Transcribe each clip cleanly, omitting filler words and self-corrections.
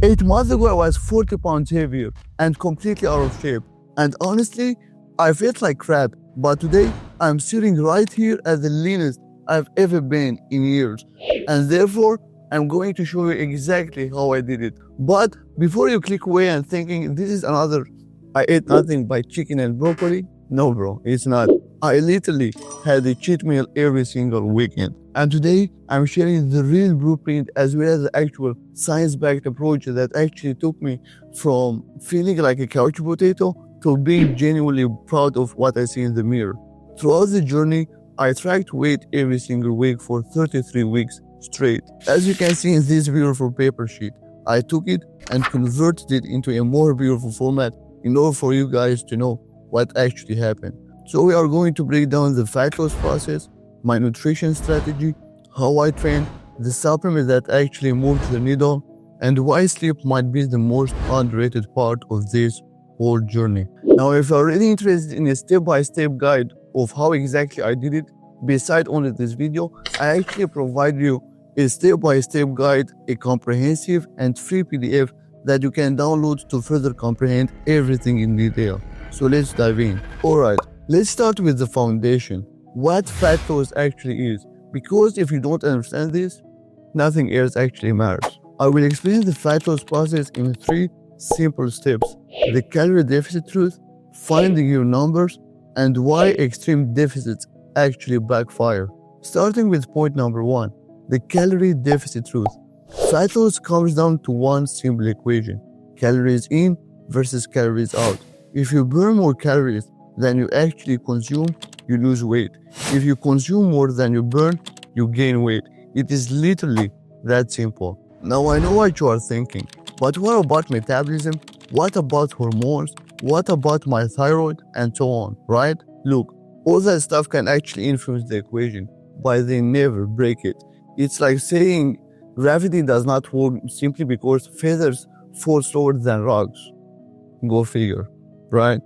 8 months ago, I was 40 pounds heavier and completely out of shape. And honestly, I felt like crap. But today, I'm sitting right here as the leanest I've ever been in years. And therefore, I'm going to show you exactly how I did it. But before you click away and thinking this is another I ate nothing but chicken and broccoli, no bro, it's not. I literally had a cheat meal every single weekend. And today, I'm sharing the real blueprint as well as the actual science-backed approach that actually took me from feeling like a couch potato to being genuinely proud of what I see in the mirror. Throughout the journey, I tracked weight every single week for 33 weeks straight. As you can see in this beautiful paper sheet, I took it and converted it into a more beautiful format in order for you guys to know what actually happened. So we are going to break down the fat loss process, my nutrition strategy, how I train, the supplement that actually moved the needle, and why sleep might be the most underrated part of this whole journey. Now, if you're really interested in a step-by-step guide of how exactly I did it, beside only this video, I actually provide you a step-by-step guide, a comprehensive and free PDF that you can download to further comprehend everything in detail. So let's dive in. Alright, let's start with the foundation. What fat loss actually is. Because if you don't understand this, nothing else actually matters. I will explain the fat loss process in 3 simple steps. The calorie deficit truth, finding your numbers, and why extreme deficits actually backfire. Starting with point number 1, the calorie deficit truth. Fat loss comes down to one simple equation: calories in versus calories out. If you burn more calories than you actually consume, you lose weight. If you consume more than you burn, you gain weight. It is literally that simple. Now I know what you are thinking, but what about metabolism? What about hormones? What about my thyroid? And so on, right? Look, all that stuff can actually influence the equation, but they never break it. It's like saying gravity does not work simply because feathers fall slower than rocks. Go figure, right?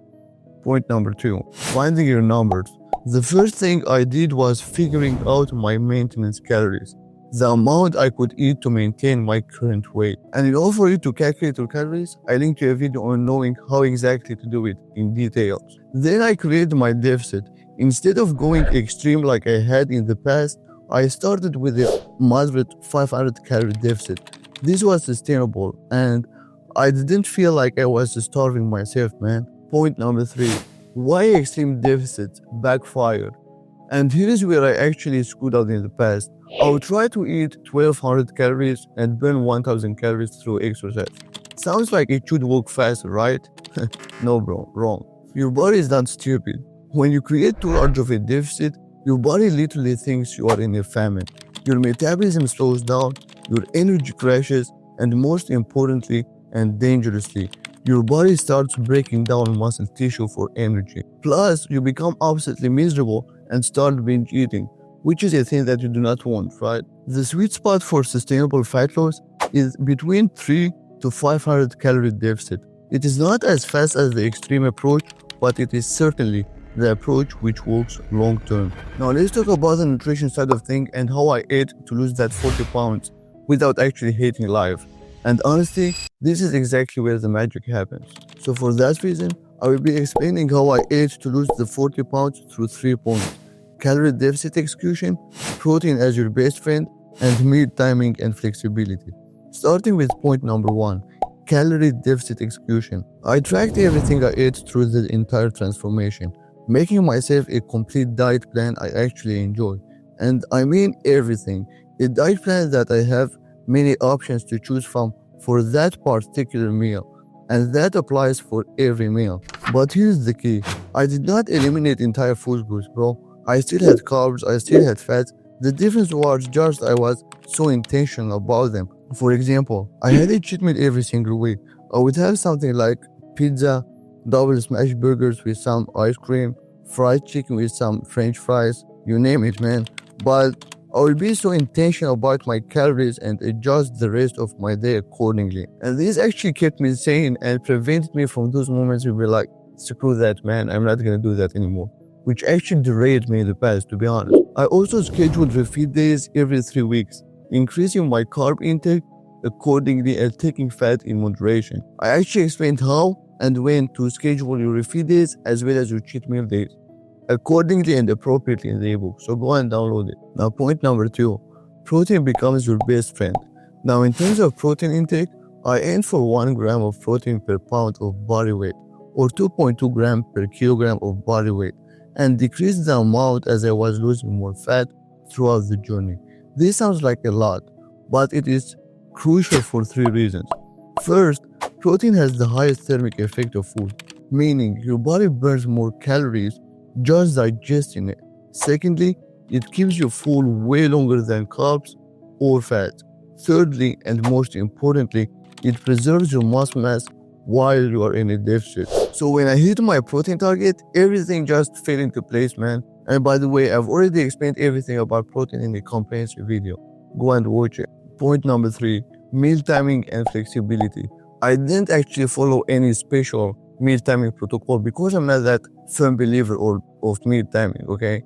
Point number 2, finding your numbers. The first thing I did was figuring out my maintenance calories, the amount I could eat to maintain my current weight. And in order for you to calculate your calories, I linked you a video on knowing how exactly to do it in details. Then I created my deficit. Instead of going extreme like I had in the past, I started with a moderate 500 calorie deficit. This was sustainable and I didn't feel like I was starving myself, man. Point number 3, why extreme deficits backfire. And here is where I actually screwed out in the past. I would try to eat 1200 calories and burn 1000 calories through exercise. Sounds like it should work faster, right? No bro, wrong. Your body is not stupid. When you create too large of a deficit, your body literally thinks you are in a famine. Your metabolism slows down, your energy crashes, and most importantly and dangerously, your body starts breaking down muscle tissue for energy. Plus, you become absolutely miserable and start binge eating, which is a thing that you do not want, right? The sweet spot for sustainable fat loss is between 3 to 500 calorie deficit. It is not as fast as the extreme approach, but it is certainly the approach which works long term. Now let's talk about the nutrition side of things and how I ate to lose that 40 pounds without actually hating life. And honestly, this is exactly where the magic happens. So for that reason, I will be explaining how I ate to lose the 40 pounds through 3 points: calorie deficit execution, protein as your best friend, and meal timing and flexibility. Starting with point number 1, calorie deficit execution. I tracked everything I ate through the entire transformation, making myself a complete diet plan I actually enjoy. And I mean everything. A diet plan that I have many options to choose from for that particular meal. And that applies for every meal. But here's the key. I did not eliminate entire food groups, bro. I still had carbs, I still had fats. The difference was just I was so intentional about them. For example, I had a cheat meal every single week. I would have something like pizza, double smash burgers with some ice cream, fried chicken with some french fries, you name it, man. But I will be so intentional about my calories and adjust the rest of my day accordingly. And this actually kept me sane and prevented me from those moments where we're like, screw that, man, I'm not gonna do that anymore. Which actually derailed me in the past, to be honest. I also scheduled refeed days every 3 weeks, increasing my carb intake accordingly and taking fat in moderation. I actually explained how and when to schedule your refeed days as well as your cheat meal days accordingly and appropriately in the ebook. So go and download it. Now, point number 2, protein becomes your best friend. Now, in terms of protein intake, I aim for 1 gram of protein per pound of body weight or 2.2 grams per kilogram of body weight and decrease the amount as I was losing more fat throughout the journey. This sounds like a lot, but it is crucial for 3 reasons. First, protein has the highest thermic effect of food, meaning your body burns more calories just digesting it. Secondly, it keeps you full way longer than carbs or fat. Thirdly, and most importantly, it preserves your muscle mass while you are in a deficit. So when I hit my protein target, everything just fell into place, man. And by the way, I've already explained everything about protein in a comprehensive video. Go and watch it. Point number 3, meal timing and flexibility. I didn't actually follow any special meal timing protocol because I'm not that firm believer of meal timing, okay?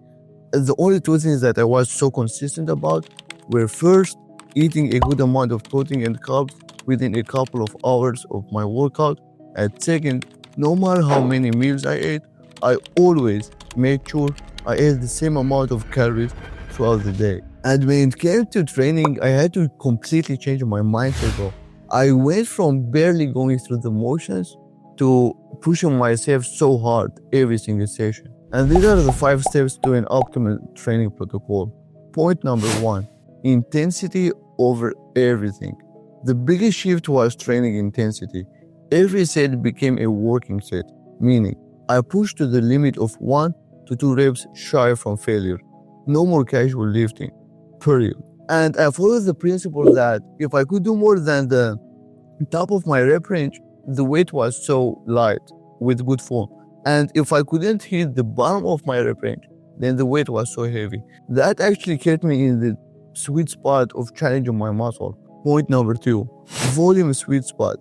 The only 2 things that I was so consistent about were first, eating a good amount of protein and carbs within a couple of hours of my workout, and second, no matter how many meals I ate, I always made sure I ate the same amount of calories throughout the day. And when it came to training, I had to completely change my mindset, bro. I went from barely going through the motions to pushing myself so hard every single session. And these are the 5 steps to an optimal training protocol. Point number 1, intensity over everything. The biggest shift was training intensity. Every set became a working set, meaning I pushed to the limit of 1 to 2 reps shy from failure. No more casual lifting, period. And I followed the principle that if I could do more than the top of my rep range, the weight was so light with good form. And if I couldn't hit the bottom of my rep range, then the weight was so heavy. That actually kept me in the sweet spot of challenging my muscle. Point number 2, volume sweet spot,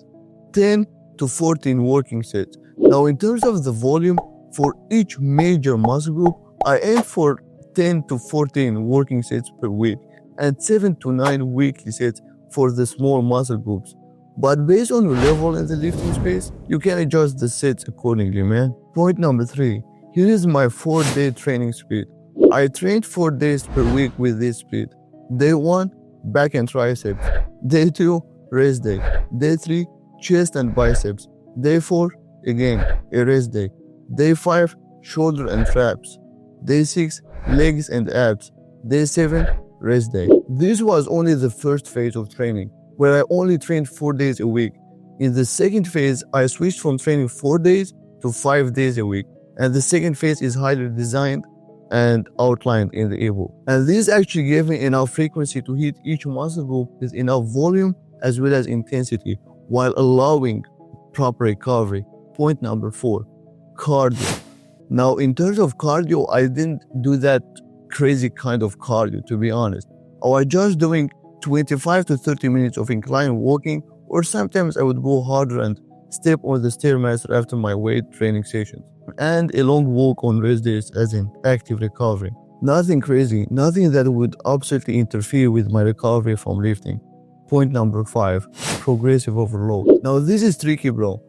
10 to 14 working sets. Now in terms of the volume, for each major muscle group, I aim for 10 to 14 working sets per week and 7 to 9 weekly sets for the small muscle groups. But based on your level in the lifting space, you can adjust the sets accordingly, man. Point number 3, here is my 4-day training split. I trained 4 days per week with this split. Day 1, back and triceps. Day 2, rest day. Day 3, chest and biceps. Day 4, again, a rest day. Day 5, shoulder and traps. Day 6, legs and abs. Day 7, rest day. This was only the first phase of training, where I only trained 4 days a week. In the second phase, I switched from training 4 days to 5 days a week. And the second phase is highly designed and outlined in the ebook. And this actually gave me enough frequency to hit each muscle group with enough volume as well as intensity while allowing proper recovery. Point number 4, cardio. Now in terms of cardio, I didn't do that crazy kind of cardio, to be honest. I was just doing 25 to 30 minutes of incline walking, or sometimes I would go harder and step on the Stairmaster after my weight training sessions, and a long walk on rest days as in active recovery. Nothing crazy, nothing that would absolutely interfere with my recovery from lifting. Point number 5, progressive overload. Now this is tricky, bro.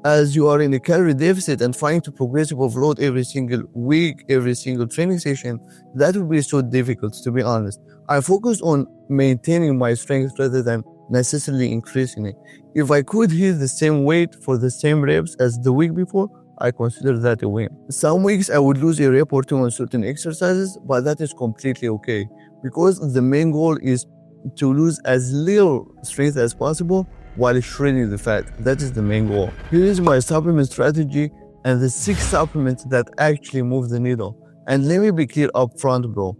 As you are in a calorie deficit and trying to progressive overload every single week, every single training session, that would be so difficult, to be honest. I focused on maintaining my strength rather than necessarily increasing it. If I could hit the same weight for the same reps as the week before, I consider that a win. Some weeks I would lose a rep or 2 on certain exercises, but that is completely okay, because the main goal is to lose as little strength as possible while shredding the fat. That is the main goal. Here is my supplement strategy and the 6 supplements that actually move the needle. And let me be clear up front, bro.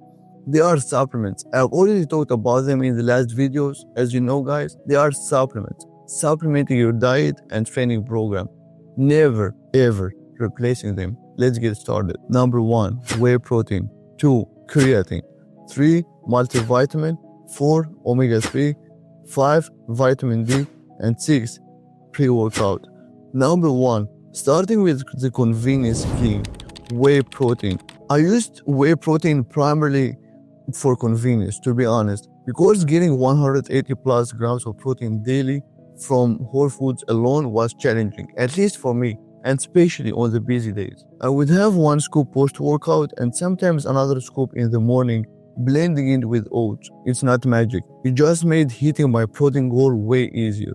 They are supplements. I've already talked about them in the last videos. As you know, guys, they are supplements. Supplementing your diet and training program. Never, ever replacing them. Let's get started. Number 1, whey protein. 2, creatine. 3, multivitamin. 4, omega-3. 5, vitamin D. And 6, pre-workout. Number 1, starting with the convenience king, whey protein. I used whey protein primarily for convenience, to be honest. because getting 180 plus grams of protein daily from whole foods alone was challenging, at least for me, and especially on the busy days. I would have one scoop post-workout and sometimes another scoop in the morning, blending it with oats. It's not magic. It just made hitting my protein goal way easier.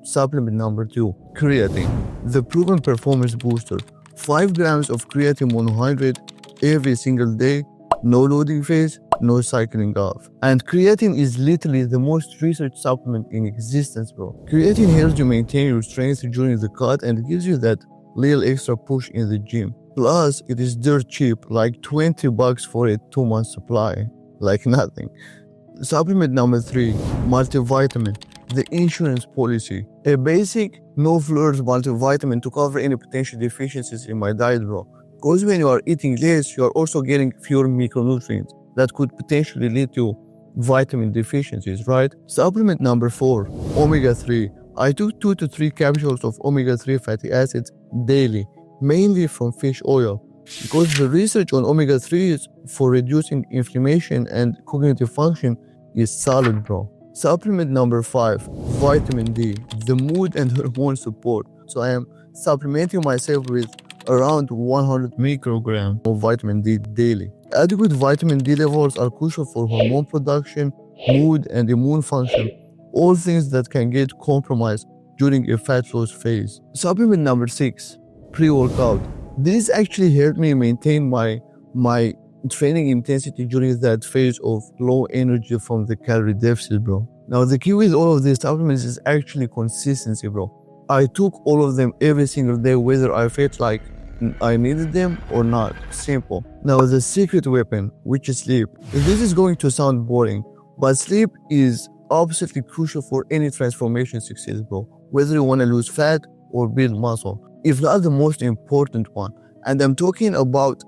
Supplement number 2, creatine, the proven performance booster. 5 grams of creatine monohydrate every single day, no loading phase, no cycling off. And creatine is literally the most researched supplement in existence, bro. Creatine helps you maintain your strength during the cut and gives you that little extra push in the gym. Plus, it is dirt cheap, like $20 for a 2-month supply. Like nothing. Supplement number 3, multivitamin, the insurance policy. A basic, no fluoride multivitamin to cover any potential deficiencies in my diet, bro. Because when you are eating less, you are also getting fewer micronutrients that could potentially lead to vitamin deficiencies, right? Supplement number 4, omega-3. I took 2 to 3 capsules of omega-3 fatty acids daily, mainly from fish oil, because the research on omega-3s for reducing inflammation and cognitive function is solid, bro. Supplement number 5, vitamin D, the mood and hormone support. So I am supplementing myself with around 100 micrograms of vitamin D daily. Adequate vitamin D levels are crucial for hormone production, mood, and immune function, all things that can get compromised during a fat loss phase. Supplement number 6, pre-workout. This actually helped me maintain my training intensity during that phase of low energy from the calorie deficit, bro. Now the key with all of these supplements is actually consistency, bro. I took all of them every single day, whether I felt like I needed them or not. Simple. Now the secret weapon, which is sleep. This is going to sound boring, but sleep is absolutely crucial for any transformation success, bro. Whether you want to lose fat or build muscle, if not the most important one. And I'm talking about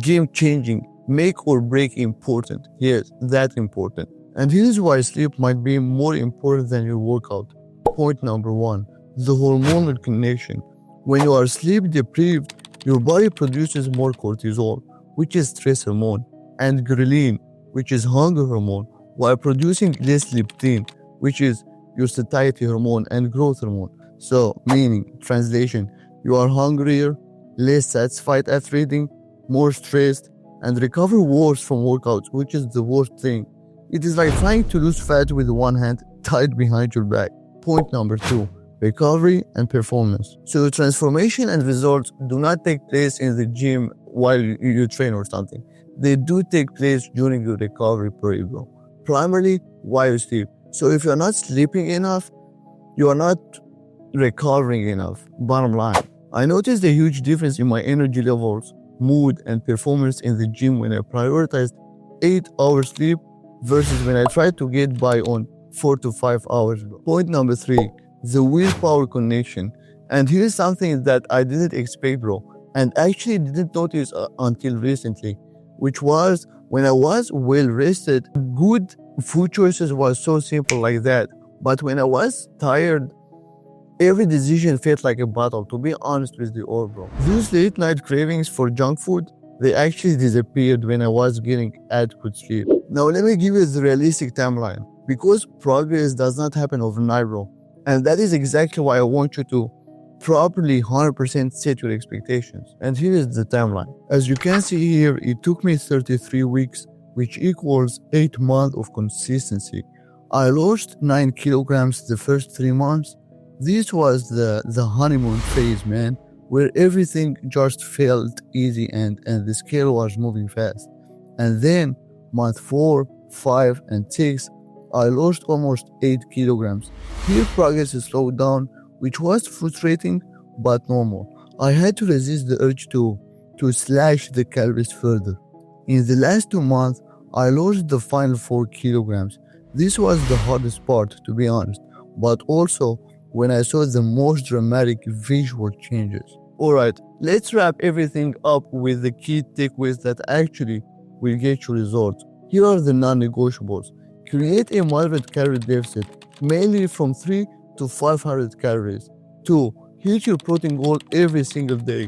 game-changing, make or break important. Yes, that important. And here's why sleep might be more important than your workout. Point number 1, the hormonal connection. When you are sleep deprived, your body produces more cortisol, which is stress hormone, and ghrelin, which is hunger hormone, while producing less leptin, which is your satiety hormone and growth hormone. So, meaning, translation, you are hungrier, less satisfied after eating, more stressed, and recover worse from workouts, which is the worst thing. It is like trying to lose fat with one hand tied behind your back. Point number 2, recovery and performance. So transformation and results do not take place in the gym while you train or something. They do take place during your recovery period, bro. Primarily while you sleep. So if you're not sleeping enough, you are not recovering enough. Bottom line. I noticed a huge difference in my energy levels, mood, and performance in the gym when I prioritized 8 hours sleep versus when I tried to get by on 4 to 5 hours. Point number 3, the willpower connection. And here's something that I didn't expect, bro, and actually didn't notice until recently, which was when I was well rested, good food choices was so simple like that. But when I was tired, every decision felt like a battle, to be honest with you all, bro. Those late night cravings for junk food, they actually disappeared when I was getting adequate sleep. Now let me give you the realistic timeline, because progress does not happen overnight, bro. And that is exactly why I want you to properly 100% set your expectations. And here is the timeline. As you can see here, it took me 33 weeks, which equals 8 months of consistency. I lost 9 kilograms the first 3 months. This was the honeymoon phase, man, where everything just felt easy and the scale was moving fast. And then month 4, 5, and 6, I lost almost 8 kilograms. Here progress slowed down, which was frustrating but normal. I had to resist the urge to slash the calories further. In the last 2 months, I lost the final 4 kilograms. This was the hardest part, to be honest, but also when I saw the most dramatic visual changes. Alright, let's wrap everything up with the key takeaways that actually will get you results. Here are the non-negotiables. Create a moderate calorie deficit, mainly from 3 to 500 calories. 2. Hit your protein goal every single day,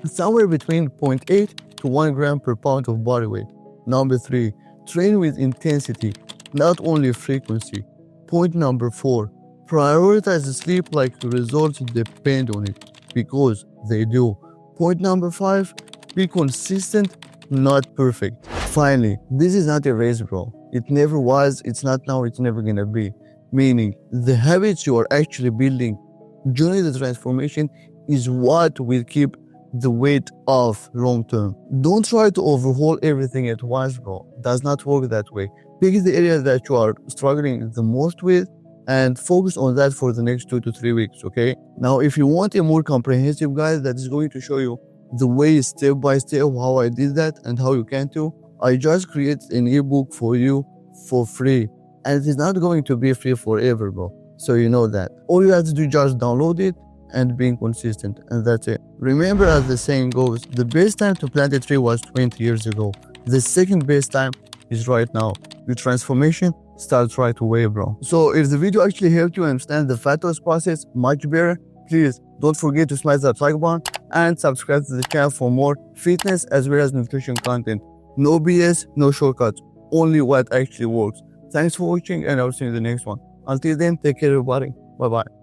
somewhere between 0.8 to 1 gram per pound of body weight. Number 3. Train with intensity. not only frequency. Point number 4. Prioritize sleep like results depend on it, because they do. Point number 5. Be consistent, not perfect. Finally, this is not a race, bro. It never was, it's not now, it's never gonna be. Meaning, the habits you are actually building during the transformation is what will keep the weight off long term. Don't try to overhaul everything at once, bro. Does not work that way. Pick the area that you are struggling the most with and focus on that for the next 2 to 3 weeks, okay? Now, if you want a more comprehensive guide that is going to show you the way step by step how I did that and how you can too, I just created an ebook for you for free. And it is not going to be free forever, bro. So you know that. All you have to do is just download it and being consistent, and that's it. Remember, as the saying goes, the best time to plant a tree was 20 years ago. The second best time is right now. Your transformation starts right away, bro. So if the video actually helped you understand the fat loss process much better, please don't forget to smash that like button and subscribe to the channel for more fitness as well as nutrition content. No BS, no shortcuts, only what actually works. Thanks for watching, and I'll see you in the next one. Until then, take care everybody. Bye bye.